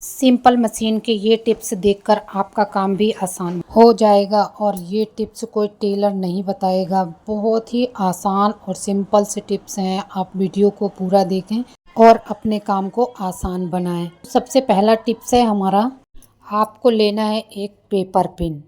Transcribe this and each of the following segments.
Simple machine के ये tips देखकर आपका काम भी आसान हो जाएगा और ये टिप्स कोई टेलर नहीं बताएगा। बहुत ही आसान और सिंपल से टिप्स हैं। आप वीडियो को पूरा देखें और अपने काम को आसान बनाएं। सबसे पहला टिप्स है हमारा, आपको लेना है एक पेपर पिन।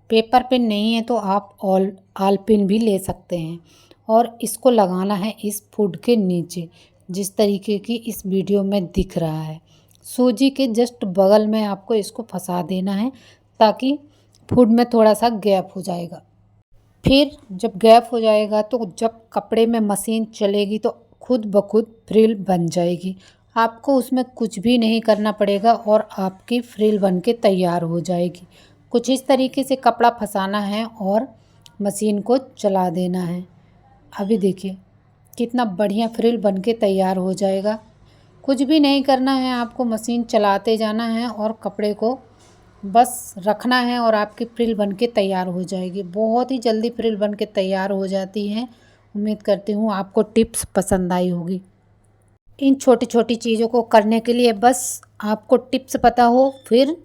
पेपर पिन नहीं है तो आप ऑल पिन भी ले सकते हैं और इसको लगाना है इस फुट के नीचे, जिस तरीके की इस वीडियो में दिख रहा है। सूजी के जस्ट बगल में आपको इसको फंसा देना है ताकि फुट में थोड़ा सा गैप हो जाएगा। फिर जब गैप हो जाएगा तो जब कपड़े में मशीन चलेगी तो खुद ब खुद फ्रिल बन जाएगी। आपको उसमें कुछ भी नहीं करना पड़ेगा और आपकी फ्रिल बन के तैयार हो जाएगी। कुछ इस तरीके से कपड़ा फंसाना है और मशीन को चला देना है। अभी देखिए कितना बढ़िया फ्रिल बन के तैयार हो जाएगा। कुछ भी नहीं करना है, आपको मशीन चलाते जाना है और कपड़े को बस रखना है और आपकी फ्रिल बन के तैयार हो जाएगी। बहुत ही जल्दी फ्रिल बन के तैयार हो जाती है। उम्मीद करती हूँ आपको टिप्स पसंद आई होगी। इन छोटी छोटी चीज़ों को करने के लिए बस आपको टिप्स पता हो, फिर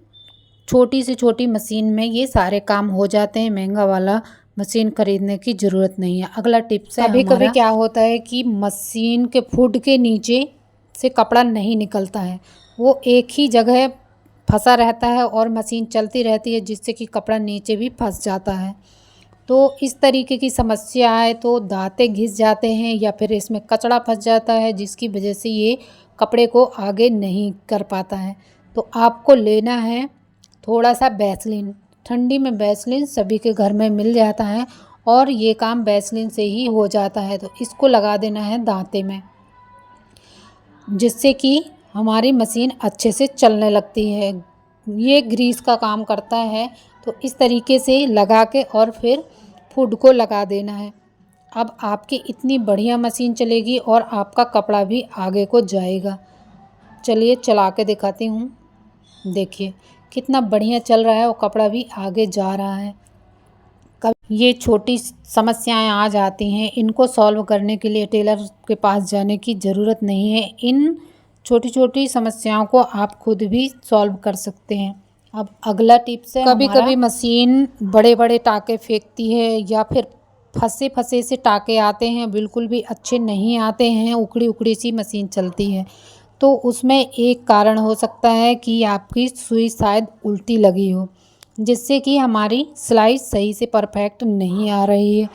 छोटी से छोटी मशीन में ये सारे काम हो जाते हैं। महंगा वाला मशीन खरीदने की ज़रूरत नहीं है। अगला टिप्स है, कभी कभी क्या होता है कि मशीन के फुट के नीचे से कपड़ा नहीं निकलता है, वो एक ही जगह फंसा रहता है और मशीन चलती रहती है, जिससे कि कपड़ा नीचे भी फंस जाता है। तो इस तरीके की समस्या आए तो दांते घिस जाते हैं या फिर इसमें कचड़ा फंस जाता है, जिसकी वजह से ये कपड़े को आगे नहीं कर पाता है। तो आपको लेना है थोड़ा सा वैसलीन। ठंडी में वैसलीन सभी के घर में मिल जाता है और ये काम वैसलीन से ही हो जाता है। तो इसको लगा देना है दांते में, जिससे कि हमारी मशीन अच्छे से चलने लगती है। ये ग्रीस का काम करता है। तो इस तरीके से लगा के और फिर फुट को लगा देना है। अब आपकी इतनी बढ़िया मशीन चलेगी और आपका कपड़ा भी आगे को जाएगा। चलिए चला के दिखाती हूँ। देखिए कितना बढ़िया चल रहा है और कपड़ा भी आगे जा रहा है। ये छोटी समस्याएं आ जाती हैं, इनको सॉल्व करने के लिए टेलर के पास जाने की ज़रूरत नहीं है। इन छोटी छोटी समस्याओं को आप खुद भी सॉल्व कर सकते हैं। अब अगला टिप्स है, कभी कभी मशीन बड़े बड़े टाँके फेंकती है या फिर फंसे फंसे से टाँके आते हैं, बिल्कुल भी अच्छे नहीं आते हैं, उखड़ी उखड़ी सी मशीन चलती है। तो उसमें एक कारण हो सकता है कि आपकी सुई शायद उल्टी लगी हो, जिससे कि हमारी सिलाई सही से परफेक्ट नहीं आ रही है।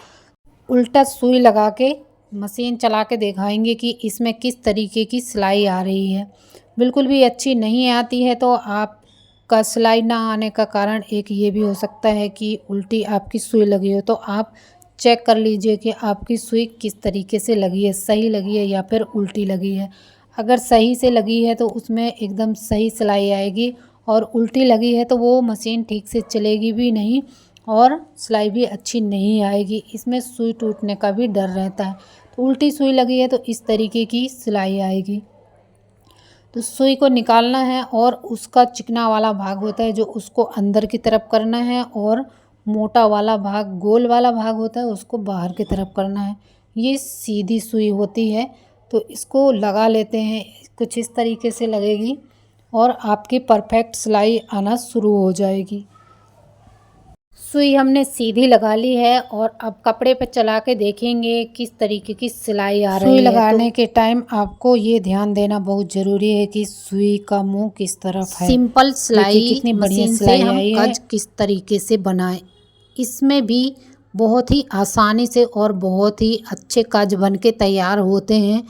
उल्टा सुई लगा के मशीन चला के दिखाएंगे कि इसमें किस तरीके की सिलाई आ रही है। बिल्कुल भी अच्छी नहीं आती है तो आपका सिलाई ना आने का कारण एक ये भी हो सकता है कि उल्टी आपकी सुई लगी हो। तो आप चेक कर लीजिए कि आपकी सुई किस तरीके से लगी है, सही लगी है या फिर उल्टी लगी है। अगर सही से लगी है तो उसमें एकदम सही सिलाई आएगी और उल्टी लगी है तो वो मशीन ठीक से चलेगी भी नहीं और सिलाई भी अच्छी नहीं आएगी। इसमें सुई टूटने का भी डर रहता है। तो उल्टी सुई लगी है तो इस तरीके की सिलाई आएगी। तो सुई को निकालना है और उसका चिकना वाला भाग होता है जो उसको अंदर की तरफ करना है और मोटा वाला भाग, गोल वाला भाग होता है, उसको बाहर की तरफ करना है। ये सीधी सुई होती है। तो इसको लगा लेते हैं, कुछ इस तरीके से लगेगी और आपकी परफेक्ट सिलाई आना शुरू हो जाएगी। सुई हमने सीधी लगा ली है और अब कपड़े पे चला के देखेंगे किस तरीके की सिलाई आ रही है। सुई लगाने के टाइम आपको ये ध्यान देना बहुत ज़रूरी है कि सुई का मुंह किस तरफ है। सिंपल सिलाई कितनी बढ़िया सिलाई आई है, कज किस तरीके से बनाएं। इसमें भी बहुत ही आसानी से और बहुत ही अच्छे कज बन के तैयार होते हैं।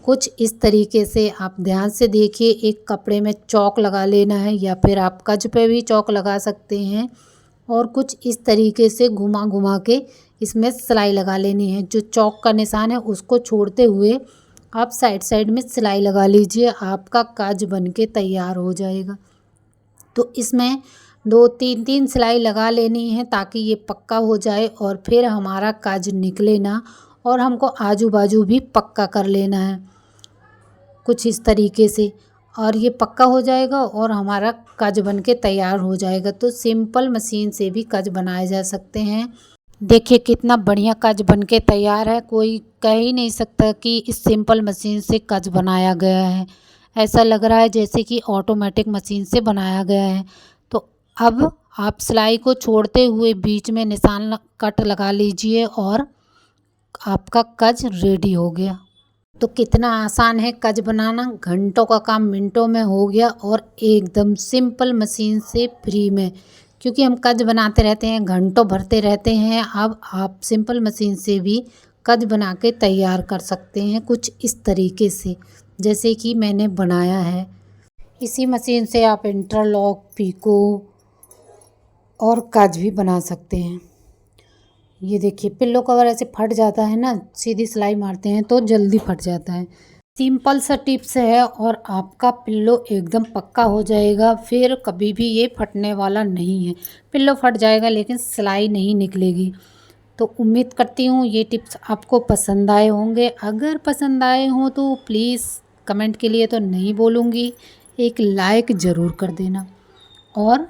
कुछ इस तरीके से आप ध्यान से देखिए। एक कपड़े में चौक लगा लेना है या फिर आप कज पे भी चौक लगा सकते हैं और कुछ इस तरीके से घुमा घुमा के इसमें सिलाई लगा लेनी है। जो चौक का निशान है उसको छोड़ते हुए आप साइड साइड में सिलाई लगा लीजिए, आपका काज बन के तैयार हो जाएगा। तो इसमें 2-3 सिलाई लगा लेनी है ताकि ये पक्का हो जाए और फिर हमारा काज निकले ना, और हमको आजू बाजू भी पक्का कर लेना है कुछ इस तरीके से, और ये पक्का हो जाएगा और हमारा कज बन के तैयार हो जाएगा। तो सिंपल मशीन से भी कज बनाए जा सकते हैं। देखिए कितना बढ़िया कज बन के तैयार है। कोई कह ही नहीं सकता कि इस सिंपल मशीन से कज बनाया गया है। ऐसा लग रहा है जैसे कि ऑटोमेटिक मशीन से बनाया गया है। तो अब आप सिलाई को छोड़ते हुए बीच में निशान कट लगा लीजिए और आपका कज रेडी हो गया। तो कितना आसान है कज बनाना, घंटों का काम मिनटों में हो गया और एकदम सिंपल मशीन से फ्री में। क्योंकि हम कज बनाते रहते हैं, घंटों भरते रहते हैं, अब आप सिंपल मशीन से भी कज बना के तैयार कर सकते हैं कुछ इस तरीके से जैसे कि मैंने बनाया है। इसी मशीन से आप इंटरलॉक, पीको और कज भी बना सकते हैं। ये देखिए पिल्लो कवर ऐसे फट जाता है ना, सीधी सिलाई मारते हैं तो जल्दी फट जाता है। सिंपल सा टिप्स है और आपका पिल्लो एकदम पक्का हो जाएगा, फिर कभी भी ये फटने वाला नहीं है। पिल्लो फट जाएगा लेकिन सिलाई नहीं निकलेगी। तो उम्मीद करती हूँ ये टिप्स आपको पसंद आए होंगे। अगर पसंद आए हों तो प्लीज़, कमेंट के लिए तो नहीं बोलूँगी, एक लाइक ज़रूर कर देना और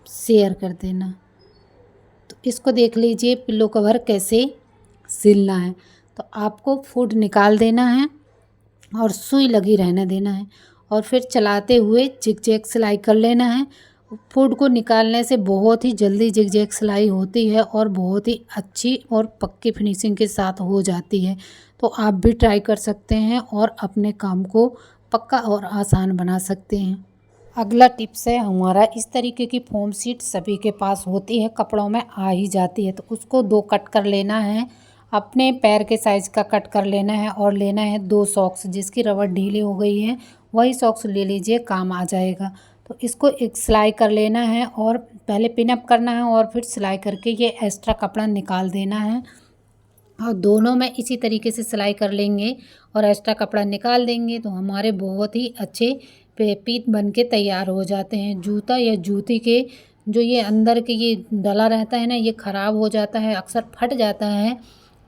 शेयर कर देना। तो इसको देख लीजिए पिल्लो कवर कैसे सिलना है। तो आपको फूड निकाल देना है और सुई लगी रहने देना है और फिर चलाते हुए जिगजैग सिलाई कर लेना है। फूड को निकालने से बहुत ही जल्दी जिगजैग सिलाई होती है और बहुत ही अच्छी और पक्की फिनिशिंग के साथ हो जाती है। तो आप भी ट्राई कर सकते हैं और अपने काम को पक्का और आसान बना सकते हैं। अगला टिप्स है हमारा, इस तरीके की फोम सीट सभी के पास होती है, कपड़ों में आ ही जाती है। तो उसको 2 कट कर लेना है, अपने पैर के साइज़ का कट कर लेना है और लेना है 2 सॉक्स जिसकी रबड़ ढीली हो गई है, वही सॉक्स ले लीजिए, काम आ जाएगा। तो इसको एक सिलाई कर लेना है और पहले पिन अप करना है और फिर सिलाई करके ये एक्स्ट्रा कपड़ा निकाल देना है और दोनों में इसी तरीके से सिलाई कर लेंगे और एक्स्ट्रा कपड़ा निकाल देंगे तो हमारे बहुत ही अच्छे पीत बन के तैयार हो जाते हैं। जूता या जूती के जो ये अंदर के ये डला रहता है ना, ये ख़राब हो जाता है, अक्सर फट जाता है।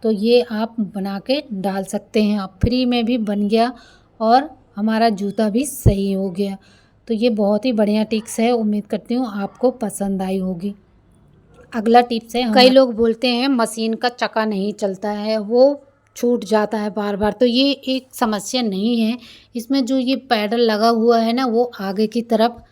तो ये आप बना के डाल सकते हैं। अब फ्री में भी बन गया और हमारा जूता भी सही हो गया। तो ये बहुत ही बढ़िया टिप्स है, उम्मीद करती हूँ आपको पसंद आई होगी। अगला टिप्स है, कई लोग बोलते हैं मशीन का चक्का नहीं चलता है, वो छूट जाता है बार बार। तो ये एक समस्या नहीं है, इसमें जो ये पैडल लगा हुआ है ना वो आगे की तरफ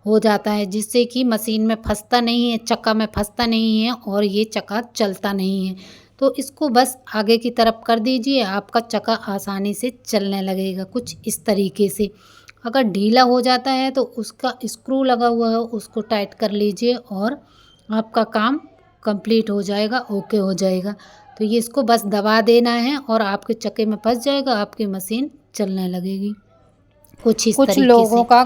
हो जाता है जिससे कि मशीन में फंसता नहीं है, चक्का में फंसता नहीं है और ये चक्का चलता नहीं है। तो इसको बस आगे की तरफ कर दीजिए, आपका चक्का आसानी से चलने लगेगा कुछ इस तरीके से। अगर ढीला हो जाता है तो उसका स्क्रू लगा हुआ है उसको टाइट कर लीजिए और आपका काम कंप्लीट हो जाएगा, ओके हो जाएगा। तो ये इसको बस दबा देना है और आपके चक्के में फंस जाएगा, आपकी मशीन चलने लगेगी कुछ इस तरीके से। कुछ लोगों का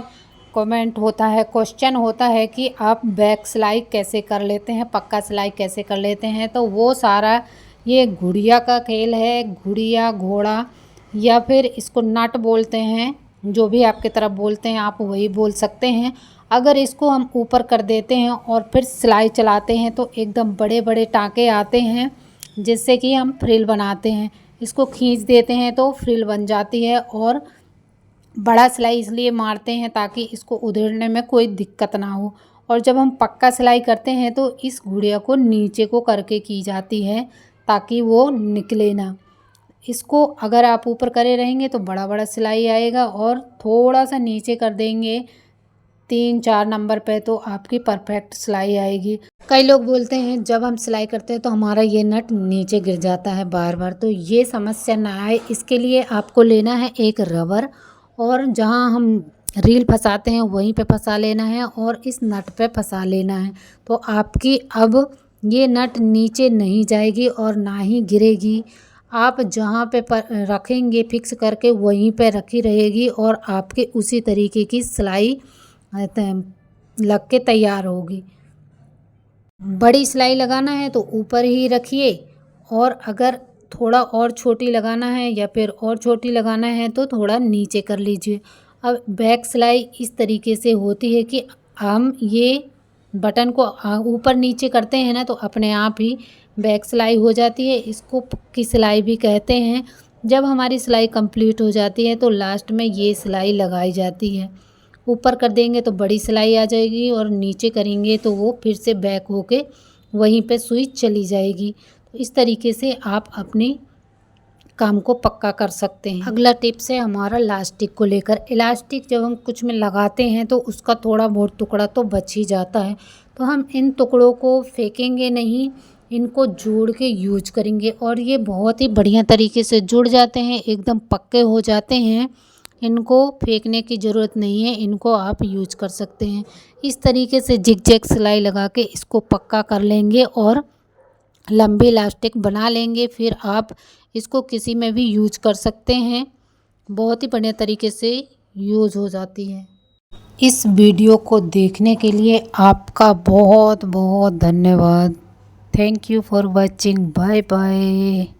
कमेंट होता है, क्वेश्चन होता है कि आप बैक सिलाई कैसे कर लेते हैं, पक्का सिलाई कैसे कर लेते हैं। तो वो सारा ये गुड़िया का खेल है, गुड़िया, घोड़ा या फिर इसको नट बोलते हैं, जो भी आपके तरफ बोलते हैं आप वही बोल सकते हैं। अगर इसको हम ऊपर कर देते हैं और फिर सिलाई चलाते हैं तो एकदम बड़े बड़े टाँके आते हैं जिससे कि हम फ्रिल बनाते हैं। इसको खींच देते हैं तो फ्रिल बन जाती है और बड़ा सिलाई इसलिए मारते हैं ताकि इसको उधेड़ने में कोई दिक्कत ना हो। और जब हम पक्का सिलाई करते हैं तो इस गुड़िया को नीचे को करके की जाती है ताकि वो निकले ना। इसको अगर आप ऊपर करे रहेंगे तो बड़ा बड़ा सिलाई आएगा और थोड़ा सा नीचे कर देंगे 3-4 नंबर पे तो आपकी परफेक्ट सिलाई आएगी। कई लोग बोलते हैं जब हम सिलाई करते हैं तो हमारा ये नट नीचे गिर जाता है बार बार। तो ये समस्या ना आए इसके लिए आपको लेना है एक रबर और जहाँ हम रील फंसाते हैं वहीं पे फंसा लेना है और इस नट पे फंसा लेना है। तो आपकी अब ये नट नीचे नहीं जाएगी और ना ही गिरेगी। आप जहाँ पे रखेंगे फिक्स करके वहीं पे रखी रहेगी और आपके उसी तरीके की सिलाई लग के तैयार होगी। बड़ी सिलाई लगाना है तो ऊपर ही रखिए और अगर थोड़ा और छोटी लगाना है या फिर और छोटी लगाना है तो थोड़ा नीचे कर लीजिए। अब बैक सिलाई इस तरीके से होती है कि हम ये बटन को ऊपर नीचे करते हैं ना तो अपने आप ही बैक सिलाई हो जाती है। इसको पक्की सिलाई भी कहते हैं। जब हमारी सिलाई कंप्लीट हो जाती है तो लास्ट में ये सिलाई लगाई जाती है। ऊपर कर देंगे तो बड़ी सिलाई आ जाएगी और नीचे करेंगे तो वो फिर से बैक होके वहीं पे सुई चली जाएगी। तो इस तरीके से आप अपनी काम को पक्का कर सकते हैं। अगला टिप्स है हमारा इलास्टिक को लेकर। इलास्टिक जब हम कुछ में लगाते हैं तो उसका थोड़ा बहुत टुकड़ा तो बच ही जाता है, तो हम इन टुकड़ों को फेंकेंगे नहीं, इनको जोड़ के यूज करेंगे और ये बहुत ही बढ़िया तरीके से जुड़ जाते हैं, एकदम पक्के हो जाते हैं। इनको फेंकने की ज़रूरत नहीं है, इनको आप यूज कर सकते हैं। इस तरीके से जिग-जैग सिलाई लगा के इसको पक्का कर लेंगे और लंबी इलास्टिक बना लेंगे। फिर आप इसको किसी में भी यूज कर सकते हैं, बहुत ही बढ़िया तरीके से यूज हो जाती है। इस वीडियो को देखने के लिए आपका बहुत बहुत धन्यवाद। Thank you for watching. Bye bye.